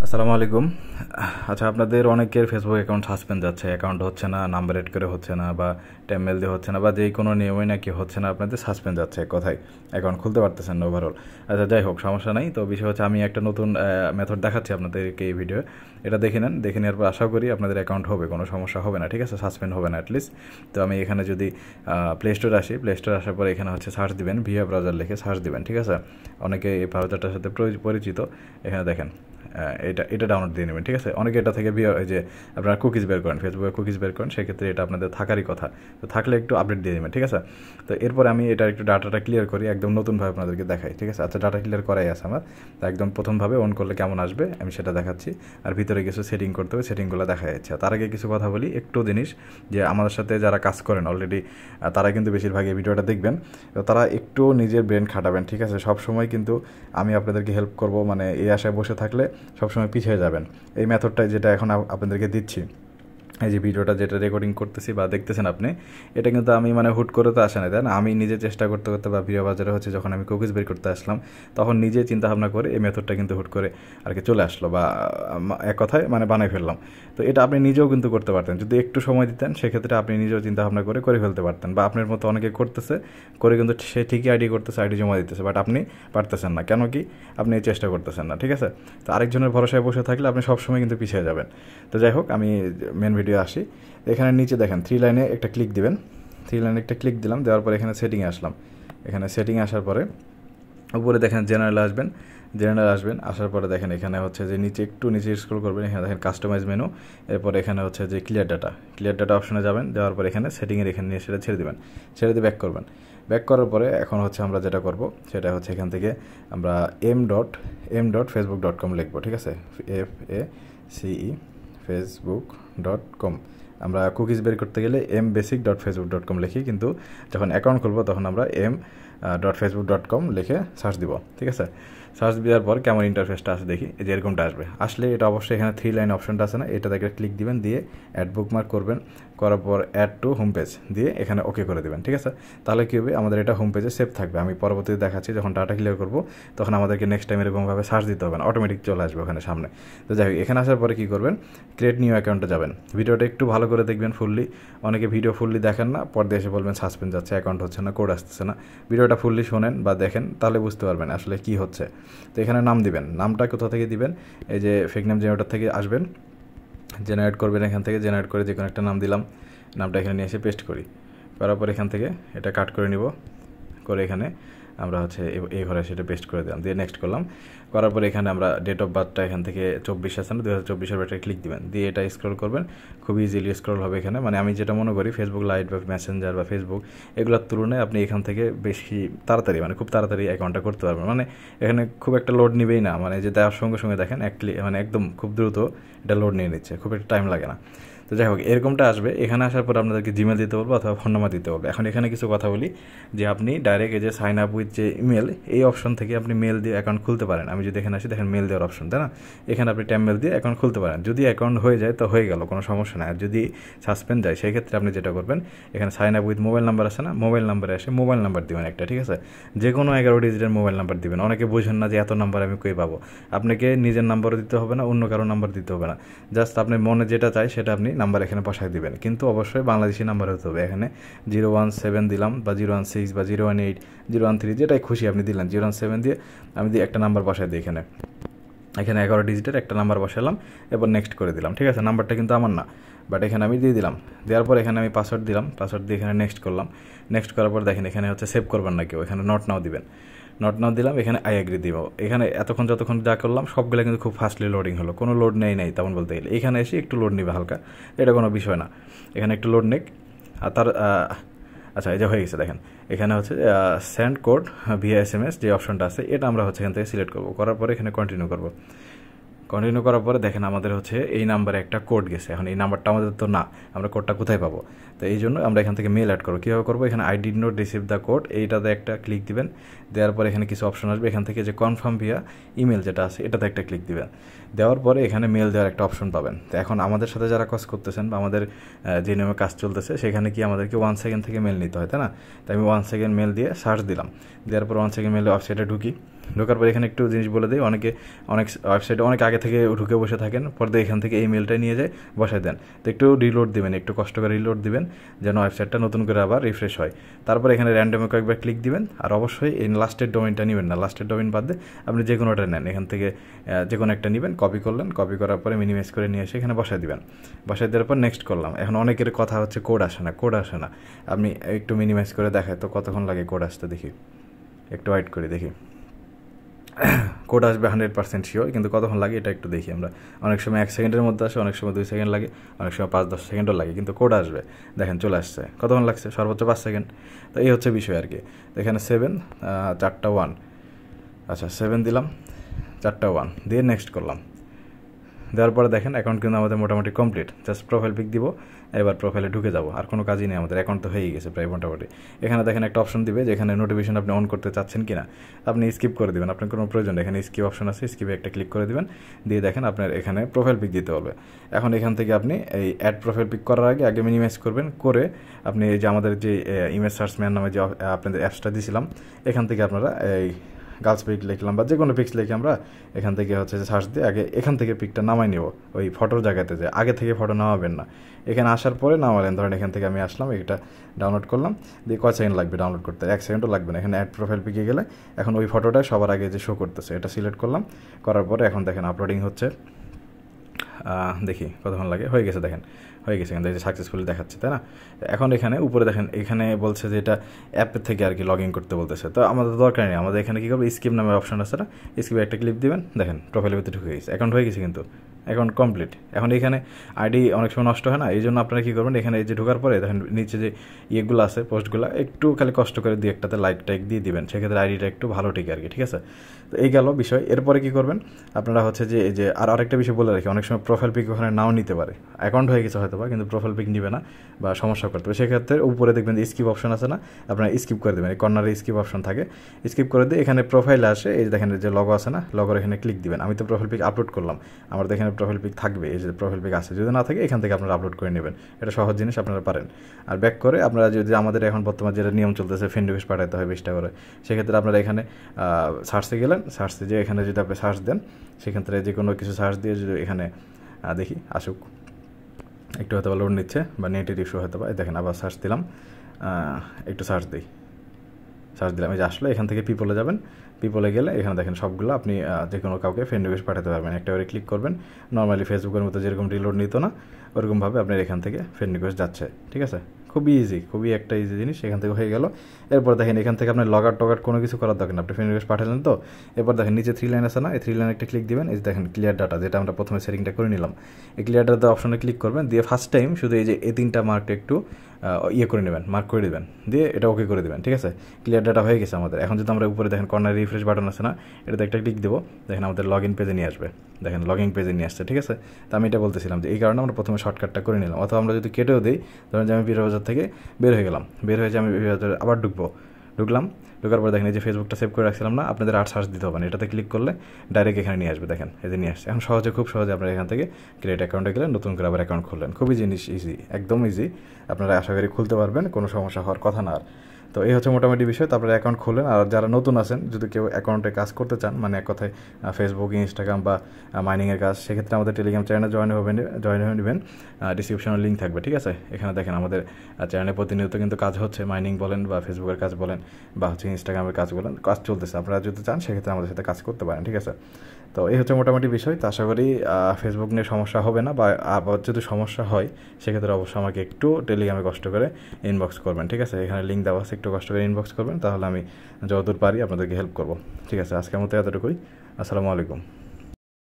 আসসালামু আলাইকুম। আচ্ছা, আপনাদের অনেকের ফেসবুক অ্যাকাউন্ট সাসপেন্ড যাচ্ছে, অ্যাকাউন্ট হচ্ছে না, নাম্বার এড করে হচ্ছে না, বা টেমমেল দিয়ে হচ্ছে না, বা যে কোনো নিয়মই নাকি হচ্ছে না, আপনাদের সাসপেন্ড যাচ্ছে, কোথায় অ্যাকাউন্ট খুলতে পারতেছেন না ওভারঅল। আচ্ছা, যাই হোক, সমস্যা নাই। তো বিষয় হচ্ছে, আমি একটা নতুন মেথড দেখাচ্ছি আপনাদেরকে এই ভিডিও। এটা দেখে নেন, দেখে নেওয়ার পর আশা করি আপনাদের অ্যাকাউন্ট হবে, কোনো সমস্যা হবে না, ঠিক আছে, সাসপেন্ড হবে না অ্যাটলিস্ট। তো আমি এখানে যদি প্লে স্টোরে আসি, প্লে স্টোরে আসার পরে এখানে হচ্ছে সার্চ দিবেন, ভিএ ব্রাউজার লিখে সার্চ দিবেন, ঠিক আছে। অনেকে এই ব্রাউজারটার সাথে পরিচিত। এখানে দেখেন, এটা ডাউনলোড দিয়ে নেবেন, ঠিক আছে। অনেকে এটা থেকে এই যে আপনারা কুকিজ বের করেন, ফেসবুকে কুকিজ বের করেন, সেক্ষেত্রে এটা আপনাদের থাকারই কথা। তো থাকলে একটু আপডেট দিয়ে নেবেন, ঠিক আছে। তো এরপরে আমি এটা একটু ডাটাটা ক্লিয়ার করি, একদম নতুনভাবে আপনাদেরকে দেখাই, ঠিক আছে। আচ্ছা, ডাটা ক্লিয়ার করাই আছে আমার। তো একদম প্রথমভাবে অন করলে কেমন আসবে আমি সেটা দেখাচ্ছি। আর ভিতরে কিছু সেটিং করতে হবে, সেটিংগুলো দেখা যাচ্ছে। তার আগে কিছু কথা বলি, একটু জিনিস, যে আমাদের সাথে যারা কাজ করেন অলরেডি, তারা কিন্তু বেশিরভাগ এই ভিডিওটা দেখবেন। তো তারা একটু নিজের ব্রেন খাটাবেন, ঠিক আছে। সবসময় কিন্তু আমি আপনাদেরকে হেল্প করব, মানে এই আশায় বসে থাকলে সবসময় পিছিয়ে যাবেন। এই মেথডটা যেটা এখন আপনাদেরকে দিচ্ছি, এই যে ভিডিওটা যেটা রেকর্ডিং করতেছি বা দেখতেছেন আপনি, এটা কিন্তু আমি মানে হুট করে তো আসে না, তাই না। আমি নিজে চেষ্টা করতে করতে, বা ভিডিও বাজারে হচ্ছে যখন আমি কুকিজ বের করতে আসলাম, তখন নিজে চিন্তা ভাবনা করে এই মেথডটা কিন্তু হুট করে আর কি চলে আসলো, বা এক কথায় মানে বানাই ফেললাম। তো এটা আপনি নিজেও কিন্তু করতে পারতেন, যদি একটু সময় দিতেন, সেক্ষেত্রে আপনি নিজেও চিন্তা ভাবনা করে ফেলতে পারতেন। বা আপনার মতো অনেকে করতেছে, করে কিন্তু সে ঠিকই আইডি করতেছে, আইডি জমা দিতেছে, বাট আপনি পারতেছেন না। কেন কি? আপনি চেষ্টা করতেছেন না, ঠিক আছে। তো আরেকজনের ভরসায় বসে থাকলে আপনি সবসময় কিন্তু পিছিয়ে যাবেন। তো যাই হোক, আমি মেন ভিডিও আসি। এখানে নিচে দেখেন 3 লাইনে একটা ক্লিক দিবেন, 3 লাইনে একটা ক্লিক দিলাম, দেওয়ার পরে এখানে সেটিংয়ে আসলাম। এখানে সেটিংয়ে আসার পরে উপরে দেখেন জেনারেল আসবেন, আসার পরে দেখেন এখানে হচ্ছে যে একটু নিচে স্ক্রল করবেন, এখানে দেখেন কাস্টমাইজ মেনু। এরপর এখানে হচ্ছে যে ক্লিয়ার ডাটা অপশনে যাবেন, যাওয়ার পর এখানে সেটিংয়ের এখানে নিয়ে সেটা ছেড়ে দিয়ে ব্যাক করবেন। ব্যাক করার পরে এখন হচ্ছে আমরা যেটা করব, সেটা হচ্ছে এখান থেকে আমরা m.facebook.com লিখবো, ঠিক আছে। FACE facebook.com। আমরা কুকিজ বের করতে গেলে mbasic.facebook.com লিখি, কিন্তু যখন অ্যাকাউন্ট খুলবো তখন আমরা m.facebook.com লিখে সার্চ দিব, ঠিক আছে। সার্চ দেওয়ার পর কেমন ইন্টারফেসটা আসে দেখি, এই যে এরকমটা আসবে। আসলে এটা অবশ্যই এখানে 3 লাইন অপশনটা আছে না, এটা দেখে ক্লিক দিবেন, দিয়ে অ্যাড বুকমার্ক করবেন, করার পর অ্যাড টু হোম পেজ দিয়ে এখানে ওকে করে দেবেন, ঠিক আছে। তাহলে কী হবে, আমাদের এটা হোম পেজে সেভ থাকবে। আমি পরবর্তীতে দেখাচ্ছি, যখন ডাটা ক্লিয়ার করবো তখন আমাদেরকে নেক্সট টাইম এরকমভাবে সার্চ দিতে হবে না, অটোমেটিক চলে আসবে ওখানে সামনে। তো যাই হোক, এখানে আসার পরে কী করবেন, ক্রিয়েট নিউ অ্যাকাউন্টে যাবেন। ভিডিওটা একটু ভালো করে দেখবেন ফুললি। অনেকে ভিডিও ফুললি দেখেন না, পরে এসে বলবেন সাসপেন্ড যাচ্ছে, অ্যাকাউন্ট হচ্ছে না, কোড আসতেছে না। ভিডিওটা ফুললি শোনেন বা দেখেন, তাহলে বুঝতে পারবেন আসলে কী হচ্ছে। তো এখানে নাম দিবেন, নামটা কোথা থেকে দিবেন, এই যে ফেক নেম জেনারেটর থেকে আসবেন, জেনারেট করবেন। এখান থেকে জেনারেট করে যে কোনো একটা নাম দিলাম, নামটা এখানে নিয়ে এসে পেস্ট করার পর এখান থেকে এটা কাট করে নিব, করে এখানে আমরা হচ্ছে এই ঘরে সেটা পেস্ট করে দিলাম, দিয়ে নেক্সট করলাম। করার পরে এখানে আমরা ডেট অফ বার্থটা এখান থেকে 24 আছে না, 2024-এর ব্যাটারে ক্লিক দিবেন, দিয়ে এটা স্ক্রল করবেন। খুব ইজিলি স্ক্রল হবে এখানে। মানে আমি যেটা মনে করি, ফেসবুক লাইট বা মেসেঞ্জার বা ফেসবুক, এগুলোর তুলনায় আপনি এখান থেকে বেশি তাড়াতাড়ি, মানে খুব তাড়াতাড়ি অ্যাকাউন্টটা করতে পারবেন। মানে এখানে খুব একটা লোড নিবেই না, মানে যে দেওয়ার সঙ্গে সঙ্গে দেখেন মানে একদম খুব দ্রুত এটা লোড নিয়ে নিচ্ছে, খুব একটা টাইম লাগে না। তো যাই হোক, এরকমটা আসবে। এখানে আসার পর আপনাদেরকে জিমেল দিতে বলবো অথবা ফোন নাম্বার দিতে বলবো। এখন এখানে কিছু কথা বলি, যে আপনি ডাইরেক্ট এই যে সাইন আপ উইথ যে ইমেল, এই অপশন থেকে আপনি মেল দিয়ে অ্যাকাউন্ট খুলতে পারেন। আমি যদি এখানে আসি, দেখেন মেল দেওয়ার অপশন, তাই না। এখানে আপনি মেল দিয়ে অ্যাকাউন্ট খুলতে পারেন। যদি অ্যাকাউন্ট হয়ে যায় তো হয়ে গেল, কোনো সমস্যা নাই। আর যদি সাসপেন্ড যায়, সেই ক্ষেত্রে আপনি যেটা করবেন, এখানে sign up with mobile number আছে না, মোবাইল নাম্বারে এসে মোবাইল নাম্বার দিবেন একটা, ঠিক আছে। যে কোনো 11 ডিজিটের মোবাইল নাম্বার দিবেন। অনেকে বুঝেন না যে এত নাম্বার আমি কই পাবো। আপনাকে নিজের নাম্বারও দিতে হবে না, অন্য কারো নাম্বার দিতে হবে না, জাস্ট আপনার মনে যেটা চাই সেটা আপনি নাম্বার এখানে বসাই দিবেন। কিন্তু অবশ্যই বাংলাদেশি নাম্বার হতে হবে। এখানে 017 দিলাম, বা 016, বা 018, 013, যেটাই খুশি আপনি দিলেন। 017 দিয়ে আমি একটা নাম্বার বসাই দিই এখানে 11 ডিজিটের একটা নাম্বার বসালাম, এরপর নেক্সট করে দিলাম, ঠিক আছে। নাম্বারটা কিন্তু আমার না, বাট এখানে আমি দিয়ে দিলাম। দেওয়ার পর এখানে আমি পাসওয়ার্ড দিলাম, পাসওয়ার্ড দিয়ে এখানে নেক্সট করলাম। নেক্সট করার পর দেখেন এখানে হচ্ছে সেভ করবেন না কেউ, এখানে নট নাও দিবেন। নট নাও দিলাম, এখানে আই এগ্রি দিব। এখানে যতক্ষণ যা করলাম সবগুলো কিন্তু খুব ফাস্টলি লোডিং হলো, কোনো লোড নেই তেমন বলতে গেলে। এখানে এসে একটু লোড নেবে হালকা, এটা কোনো বিষয় না। এখানে একটু লোড নেক, আর তার আচ্ছা, এই যে হয়ে গেছে। দেখেন এখানে হচ্ছে সেন্ড কোড ভিয়া SMS যে অপশনটা আছে, এটা আমরা হচ্ছে এখান থেকে সিলেক্ট করবো। করার পরে এখানে কন্টিনিউ করবো। কন্টিনিউ করার পরে দেখেন আমাদের হচ্ছে এই নাম্বারে একটা কোড গেছে। এখন এই নাম্বারটা আমাদের তো না, আমরা কোডটা কোথায় পাবো? তো এই জন্য আমরা এখান থেকে মেল অ্যাড করবো। কীভাবে করবো? এখানে I did not receive the code, এইটাতে একটা ক্লিক দিবেন। দেওয়ার পরে এখানে কিছু অপশন আসবে, এখান থেকে যে কনফার্ম ভিয়া ইমেল যেটা আছে, এটাতে একটা ক্লিক দিবেন। দেওয়ার পরে এখানে মেল দেওয়ার একটা অপশন পাবেন। তো এখন আমাদের সাথে যারা কাজ করতেছেন বা আমাদের যে নিয়মে কাজ চলতেছে, সেখানে কি আমাদেরকে 1 সেকেন্ড থেকে মেল নিতে হয়, তাই না? তো আমি 1 সেকেন্ড মেল দিয়ে সার্চ দিলাম। দেওয়ার পর 1 সেকেন্ড মেলে ওয়েবসাইটে ঢুকি। ঢোকার পর এখানে একটু জিনিস বলে দিই, অনেক ওয়েবসাইটে অনেক আগে থেকে ঢুকে বসে থাকেন, পরে এখান থেকে এই মেলটা নিয়ে যায় বসায় দেন। তো একটু রিলোড দিবেন, একটু কষ্ট করে রিলোড দিবেন যেন ওয়েবসাইটটা নতুন করে আবার রিফ্রেশ হয়। তারপর এখানে র্যান্ডমে কয়েকবার ক্লিক দিবেন, আর অবশ্যই এই লাস্টের ডোমেইনটা নেবেন না, লাস্টের ডোমেইন বাদ দিয়ে আপনি যে কোনোটা নেন, এখান থেকে যে কোনো একটা নেবেন, কপি করলেন, কপি করার পরে মিনিমাইজ করে নিয়ে এসে এখানে বসায় দিবেন। বসায় দেওয়ার পর নেক্সট করলাম। এখন অনেকের কথা হচ্ছে কোড আসে না, আপনি একটু মিনিমাইজ করে দেখায় তো কতক্ষণ লাগে কোড আসতে দেখি, একটু ওয়েট করি দেখি। কোড আসবে 100% শিওর, কিন্তু কতক্ষণ লাগে এটা একটু দেখি আমরা। অনেক সময় 1 সেকেন্ডের মধ্যে আসে, অনেক সময় 2 সেকেন্ড লাগে, অনেক সময় 5-10 সেকেন্ডও লাগে, কিন্তু কোড আসবে। দেখেন চলে আসছে। কতক্ষণ লাগছে? সর্বোচ্চ 5 সেকেন্ড। তো এই হচ্ছে বিষয় আর কি। তো এখানে 7 4টা 1, আচ্ছা 7 দিলাম, 4টা 1 দিয়ে নেক্সট করলাম। দেওয়ার পরে দেখেন অ্যাকাউন্ট কিন্তু আমাদের মোটামুটি কমপ্লিট। জাস্ট প্রোফাইল পিক দিব, এবার প্রোফাইলে ঢুকে যাব, আর কোনো কাজই নেই আমাদের, অ্যাকাউন্ট তো হয়েই গেছে প্রায় মোটামুটি। এখানে দেখেন একটা অপশন দিবে যেখানে নোটিফিকেশন আপনি অন করতে চাচ্ছেন কিনা, আপনি স্কিপ করে দেবেন, আপনার কোনো প্রয়োজন নেই। এখানে স্কিপ অপশন আছে, স্কিপে একটা ক্লিক করে দেবেন, দিয়ে দেখেন আপনার এখানে প্রোফাইল পিক দিতে হবে। এখন এখান থেকে আপনি এই অ্যাড প্রোফাইল পিক করার আগে মিনিমাইজ করবেন, করে আপনি এই যে আমাদের যে ইমেজ সার্চ ম্যান নামে যে আপনাদের অ্যাপসটা দিয়েছিলাম, এখান থেকে আপনারা এই গার্লস পিক লিখলাম বা যে কোনো পিক্স লিখে আমরা এখান থেকে হচ্ছে যে সার্চ দিয়ে আগে এখান থেকে পিকটা নামাই নেব, ওই ফটোর জায়গাতে যে আগে থেকে ফটো নামাবেন না, এখানে আসার পরে নামালেন। ধরেন এখান থেকে আমি আসলাম, এটা ডাউনলোড করলাম, দিয়ে কয় সেকেন্ড লাগবে ডাউনলোড করতে? 1 সেকেন্ডও লাগবে না। এখানে অ্যাড প্রোফাইল পিকে গেলে এখন ওই ফটোটা সবার আগে যে শো করতেছে এটা সিলেক্ট করলাম, করার পরে এখন দেখেন আপলোডিং হচ্ছে। দেখি কতক্ষণ লাগে, হয়ে গেছে, দেখেন হয়ে গেছে, কিন্তু এই যে সাকসেসফুলি দেখাচ্ছে, তাই না? এখন এখানে উপরে দেখেন এখানে বলছে যে এটা অ্যাপের থেকে আর কি লগ ইন করতে বলতেছে, তো আমাদের দরকার নেই। আমাদের এখানে কী করবো, স্কিপ নামের অপশন আছে না, স্কিপে একটা ক্লিক দিবেন, দেখেন প্রোফাইলের ভিতরে ঢুকে গেছে, অ্যাকাউন্ট হয়ে গেছে, কিন্তু অ্যাকাউন্ট কমপ্লিট। এখন এখানে আইডি অনেক সময় নষ্ট হয় না, এই জন্য আপনারা কী করবেন, এখানে এই যে ঢোকার পরে দেখেন নিচে যে ইয়েগুলো আছে পোস্টগুলো, একটু খালি কষ্ট করে দিয়ে একটাতে লাইক টাইক দিয়ে দিবেন, সেক্ষেত্রে আইডিটা একটু ভালো ঠিক আর কি, ঠিক আছে? তো এই গেল বিষয়। এরপরে কী করবেন আপনারা হচ্ছে যে এই যে আরেকটা বিষয় বলে রাখি, অনেক সময় প্রোফাইল পিক ওখানে নাও নিতে পারে, অ্যাকাউন্ট হয়ে গেছে হয়তো বা, কিন্তু প্রোফাইল পিক নিবে না বা সমস্যা করতে হবে, সেক্ষেত্রে উপরে দেখবেন যে স্কিপ অপশন আছে না, আপনারা স্কিপ করে দেবেন, এই কর্নারে স্কিপ অপশন থাকে, স্কিপ করে দিয়ে এখানে প্রোফাইলে আসে, এই যে দেখেন যে লগো আছে না, লগোর এখানে ক্লিক দিবেন। আমি তো প্রোফাইল পিক আপলোড করলাম, আমার তো এখানে প্রোফাইল পিক থাকবে, এই যে প্রোফাইল পিক আছে, যদি না থাকে এখান থেকে আপনারা আপলোড করে নেবেন, এটা সহজ জিনিস, আপনারা পারেন। আর ব্যাক করে আপনারা যদি আমাদের এখন বর্তমান যেটা নিয়ম চলতেছে ফ্রেন্ড রিকোয়েস্ট পাঠাতে হয় 20টা করে, সেক্ষেত্রে আপনারা এখানে সার্চে গেলেন, সার্চে যে এখানে যদি আপনি সার্চ দেন, সেক্ষেত্রে যে কোনো কিছু সার্চ দিয়ে যদি এখানে দেখি আসুক, একটু হয়তো বা লোড নিচ্ছে বা নেটের ইস্যু হয়তো বা, দেখেন আবার সার্চ দিলাম, একটু সার্চ দিই, সার্চ দিলাম, এই যে আসলে এখান থেকে পিপলে যাবেন, পিপলে গেলে এখানে দেখেন সবগুলো আপনি যে কোনো কাউকে ফ্রেন্ড রিকোয়েস্ট পাঠাতে পারবেন, একটা করে ক্লিক করবেন, নর্মালি ফেসবুকের মতো যেরকম রিলোড নিত না ওরকমভাবে আপনার এখান থেকে ফ্রেন্ড রিকোয়েস্ট যাচ্ছে, ঠিক আছে? খুবই ইজি, খুবই একটা ইজি জিনিস, এখান থেকে হয়ে গেল। এরপর দেখেন এখান থেকে আপনার লগ আউট কোনো কিছু করার দরকার না, আপনি ফ্রেন্ড রিকোয়েস্ট পাঠালেন তো, এরপর দেখেন নিচে 3 লাইন আছে না, এই 3 লাইন একটা ক্লিক দিবেন, এই যে দেখেন ক্লিয়ার ডাটা, যেটা আমরা প্রথমে সেটিংটা করে নিলাম, এই ক্লিয়ার ডাটা অপশনে ক্লিক করবেন, দিয়ে ফার্স্ট টাইম শুধু এই যে এই 3টা মার্কটা একটু ইয়ে করে নেবেন, মার্ক করে দেবেন, দিয়ে এটা ওকে করে দেবেন, ঠিক আছে? ক্লিয়ার ডাটা হয়ে গেছে আমাদের। এখন যদি আমরা উপরে দেখেন কর্নার রিফ্রেশ বাটন আছে না, এটাতে একটা ক্লিক দেবো, দেখেন আমাদের লগ ইন পেজে নিয়ে আসবে, দেখেন লগ ইন পেজে নিয়ে আসছে, ঠিক আছে? তো আমি এটা বলতেছিলাম যে এই কারণে আমরা প্রথমে শর্টকাটটা করে নিলাম, অথবা আমরা যদি কেটেও দিই, ধরেন যে আমি বিরাবাজার থেকে বের হয়ে গেলাম, বের হয়ে যে আমি বিরাবাজারে আবার ঢুকলাম, ঢোকার পরে দেখেন এই যে ফেসবুকটা সেভ করে রাখছিলাম না, আপনাদের আর সার্চ দিতে হবে না, এটাতে ক্লিক করলে ডাইরেক্ট এখানে নিয়ে আসবে, দেখেন এই যে নিয়ে আসছে। এখন খুব সহজে আপনারা এখান থেকে ক্রিয়েট অ্যাকাউন্টে গেলেন, নতুন করে আবার অ্যাকাউন্ট খুললেন, খুবই জিনিস ইজি, একদম ইজি, আপনারা আশা করি খুলতে পারবেন, কোনো সমস্যা হওয়ার কথা না আর। তো এই হচ্ছে মোটামুটি বিষয়। তারপরে অ্যাকাউন্ট খোলেন, আর যারা নতুন আছেন যদি কেউ অ্যাকাউন্টে কাজ করতে চান, মানে এক কথায় ফেসবুক, ইনস্টাগ্রাম বা মাইনিংয়ের কাজ, সেক্ষেত্রে আমাদের টেলিগ্রাম চ্যানেলে জয়েন হয়ে নেবেন, ডিসক্রিপশনে লিঙ্ক থাকবে, ঠিক আছে? এখানে দেখেন আমাদের চ্যানেলে প্রতিনিয়ত কিন্তু কাজ হচ্ছে, মাইনিং বলেন বা ফেসবুকের কাজ বলেন বা হচ্ছে ইনস্টাগ্রামের কাজ বলেন, কাজ চলতেছে, আপনারা যদি চান সেক্ষেত্রে আমাদের সাথে কাজ করতে পারেন, ঠিক আছে? তো এই হচ্ছে মোটামুটি বিষয়। তো আশা করি ফেসবুক নিয়ে সমস্যা হবে না, বা আবার যদি সমস্যা হয় সেক্ষেত্রে অবশ্যই আমাকে একটু টেলিগ্রামে কষ্ট করে ইনবক্স করবেন, ঠিক আছে? এখানে লিঙ্ক দেওয়া আছে, একটু কষ্ট করে ইনবক্স করবেন, তাহলে আমি যতদূর পারি আপনাদেরকে হেল্প করব, ঠিক আছে? আজকের মতো এতটুকুই, আসসালামু আলাইকুম।